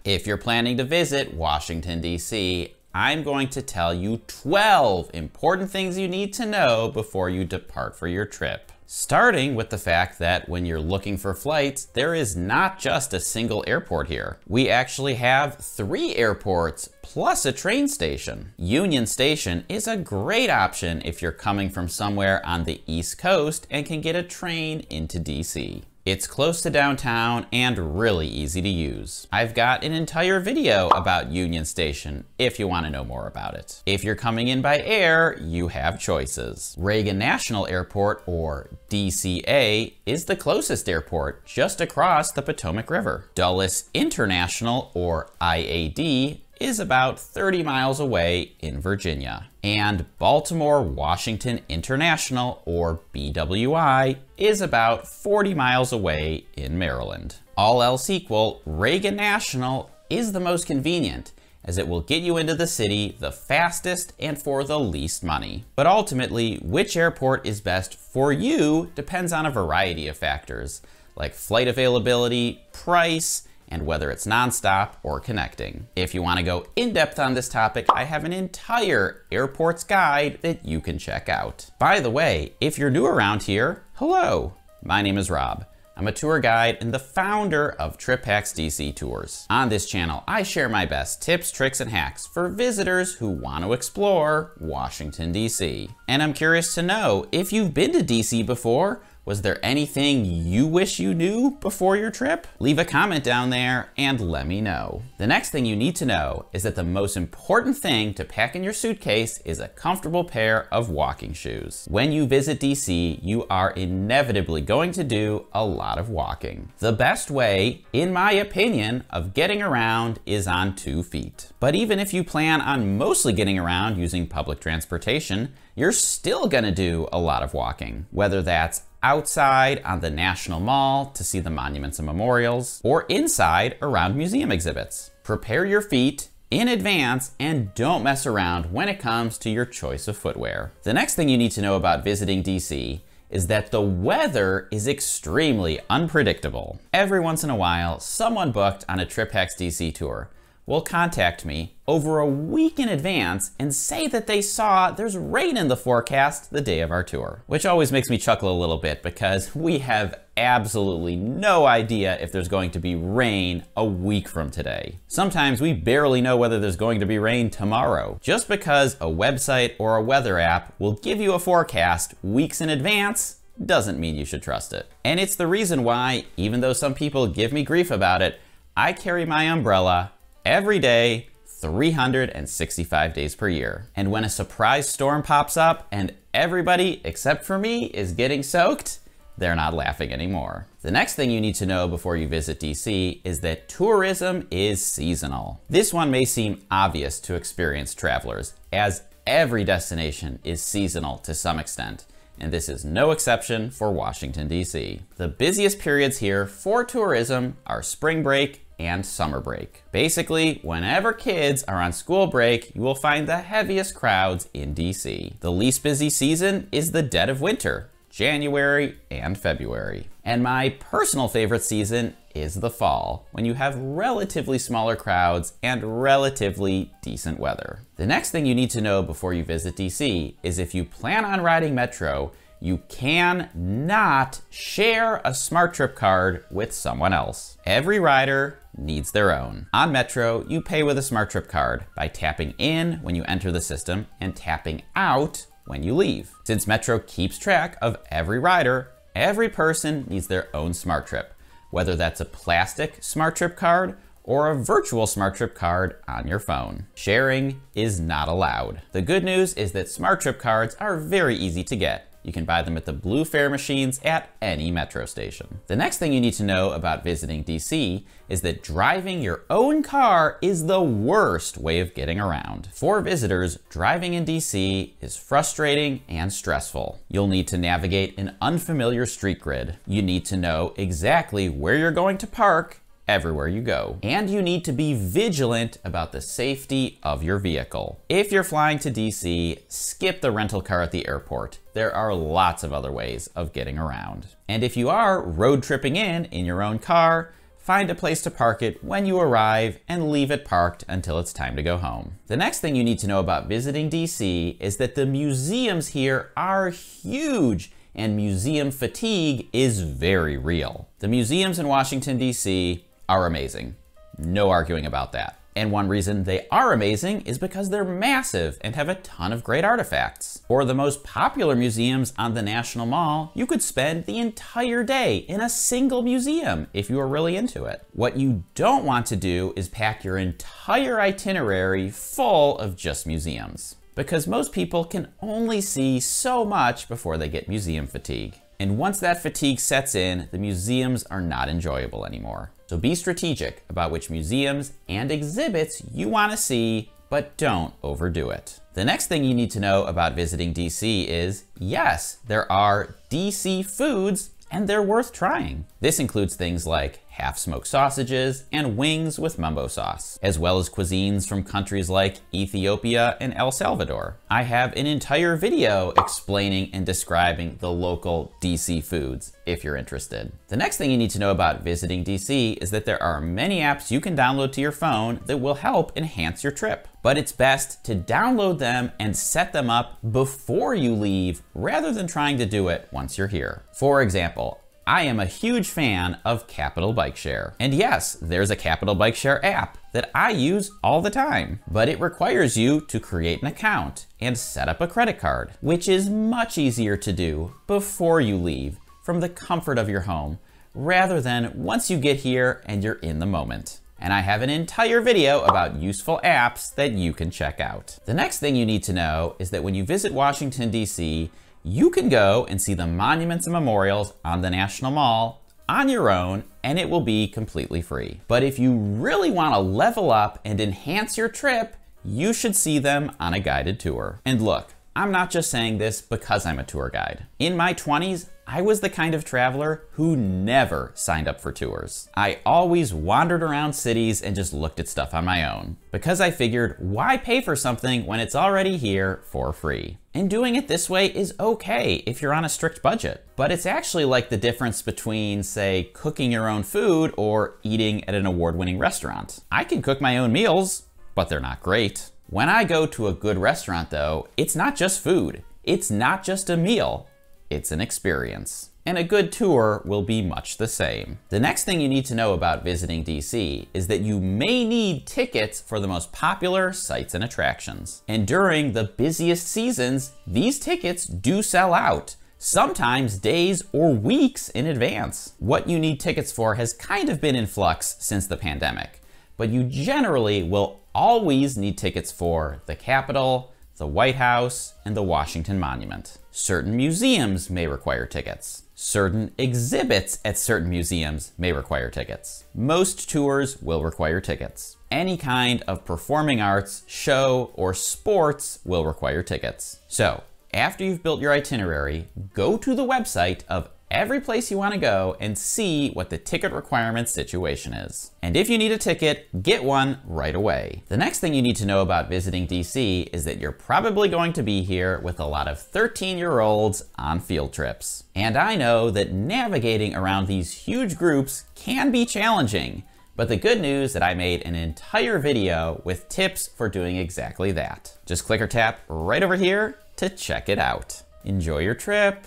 If you're planning to visit Washington, D.C., I'm going to tell you 12 important things you need to know before you depart for your trip. Starting with the fact that when you're looking for flights, there is not just a single airport here. We actually have 3 airports plus a train station. Union Station is a great option if you're coming from somewhere on the East Coast and can get a train into DC. It's close to downtown and really easy to use. I've got an entire video about Union Station if you want to know more about it. If you're coming in by air, you have choices. Reagan National Airport, or DCA, is the closest airport just across the Potomac River. Dulles International, or IAD, is about 30 miles away in Virginia. And Baltimore Washington International, or BWI, is about 40 miles away in Maryland. All else equal, Reagan National is the most convenient, as it will get you into the city the fastest and for the least money. But ultimately, which airport is best for you depends on a variety of factors, like flight availability, price, and whether it's nonstop or connecting. If you want to go in depth on this topic, I have an entire airports guide that you can check out. By the way, if you're new around here, hello, my name is Rob. I'm a tour guide and the founder of Trip Hacks DC Tours. On this channel, I share my best tips, tricks, and hacks for visitors who want to explore Washington, DC. And I'm curious to know, if you've been to DC before, was there anything you wish you knew before your trip? Leave a comment down there and let me know. The next thing you need to know is that the most important thing to pack in your suitcase is a comfortable pair of walking shoes. When you visit DC, you are inevitably going to do a lot of walking. The best way, in my opinion, of getting around is on 2 feet. But even if you plan on mostly getting around using public transportation, you're still gonna do a lot of walking, whether that's outside on the National Mall to see the monuments and memorials, or inside around museum exhibits. Prepare your feet in advance and don't mess around when it comes to your choice of footwear. The next thing you need to know about visiting DC is that the weather is extremely unpredictable. Every once in a while, someone booked on a Trip Hacks DC tour will contact me over a week in advance and say that they saw there's rain in the forecast the day of our tour, which always makes me chuckle a little bit because we have absolutely no idea if there's going to be rain a week from today. Sometimes we barely know whether there's going to be rain tomorrow. Just because a website or a weather app will give you a forecast weeks in advance doesn't mean you should trust it. And it's the reason why, even though some people give me grief about it, I carry my umbrella every day, 365 days per year. And when a surprise storm pops up and everybody except for me is getting soaked, they're not laughing anymore. The next thing you need to know before you visit DC is that tourism is seasonal. This one may seem obvious to experienced travelers, as every destination is seasonal to some extent, and this is no exception for Washington, DC. The busiest periods here for tourism are spring break and summer break. Basically, whenever kids are on school break, you will find the heaviest crowds in DC. The least busy season is the dead of winter, January and February. And my personal favorite season is the fall, when you have relatively smaller crowds and relatively decent weather. The next thing you need to know before you visit DC is if you plan on riding Metro, you cannot share a SmarTrip card with someone else. Every rider needs their own. On Metro, you pay with a SmarTrip card by tapping in when you enter the system and tapping out when you leave. Since Metro keeps track of every rider, every person needs their own SmarTrip, whether that's a plastic SmarTrip card or a virtual SmarTrip card on your phone. Sharing is not allowed. The good news is that SmarTrip cards are very easy to get. You can buy them at the blue fare machines at any Metro station. The next thing you need to know about visiting DC is that driving your own car is the worst way of getting around. For visitors, driving in DC is frustrating and stressful. You'll need to navigate an unfamiliar street grid. You need to know exactly where you're going to park everywhere you go. And you need to be vigilant about the safety of your vehicle. If you're flying to DC, skip the rental car at the airport. There are lots of other ways of getting around. And if you are road tripping in your own car, find a place to park it when you arrive, and leave it parked until it's time to go home. The next thing you need to know about visiting DC is that the museums here are huge, and museum fatigue is very real. The museums in Washington, DC are amazing. No arguing about that. And one reason they are amazing is because they're massive and have a ton of great artifacts. For the most popular museums on the National Mall, you could spend the entire day in a single museum if you were really into it. What you don't want to do is pack your entire itinerary full of just museums, because most people can only see so much before they get museum fatigue. And once that fatigue sets in, the museums are not enjoyable anymore. So be strategic about which museums and exhibits you want to see, but don't overdo it. The next thing you need to know about visiting DC is, yes, there are DC foods and they're worth trying. This includes things like half-smoked sausages and wings with mumbo sauce, as well as cuisines from countries like Ethiopia and El Salvador. I have an entire video explaining and describing the local DC foods if you're interested. The next thing you need to know about visiting DC is that there are many apps you can download to your phone that will help enhance your trip. But it's best to download them and set them up before you leave rather than trying to do it once you're here. For example, I am a huge fan of Capital Bike Share. And yes, there's a Capital Bike Share app that I use all the time, but it requires you to create an account and set up a credit card, which is much easier to do before you leave from the comfort of your home, rather than once you get here and you're in the moment. And I have an entire video about useful apps that you can check out. The next thing you need to know is that when you visit Washington, DC, you can go and see the monuments and memorials on the National Mall on your own, and it will be completely free. But if you really want to level up and enhance your trip, you should see them on a guided tour. And look, I'm not just saying this because I'm a tour guide. In my 20s, I was the kind of traveler who never signed up for tours. I always wandered around cities and just looked at stuff on my own, because I figured, why pay for something when it's already here for free? And doing it this way is okay if you're on a strict budget. But it's actually like the difference between, say, cooking your own food or eating at an award-winning restaurant. I can cook my own meals, but they're not great. When I go to a good restaurant though, it's not just food. It's not just a meal. It's an experience. And a good tour will be much the same. The next thing you need to know about visiting DC is that you may need tickets for the most popular sites and attractions. And during the busiest seasons, these tickets do sell out, sometimes days or weeks in advance. What you need tickets for has kind of been in flux since the pandemic, but you generally will always need tickets for the Capitol, the White House, and the Washington Monument. Certain museums may require tickets. Certain exhibits at certain museums may require tickets. Most tours will require tickets. Any kind of performing arts, show, or sports will require tickets. So, after you've built your itinerary, go to the website of every place you want to go and see what the ticket requirement situation is. And if you need a ticket, get one right away. The next thing you need to know about visiting DC is that you're probably going to be here with a lot of 13-year-olds on field trips. And I know that navigating around these huge groups can be challenging, but the good news is that I made an entire video with tips for doing exactly that. Just click or tap right over here to check it out. Enjoy your trip.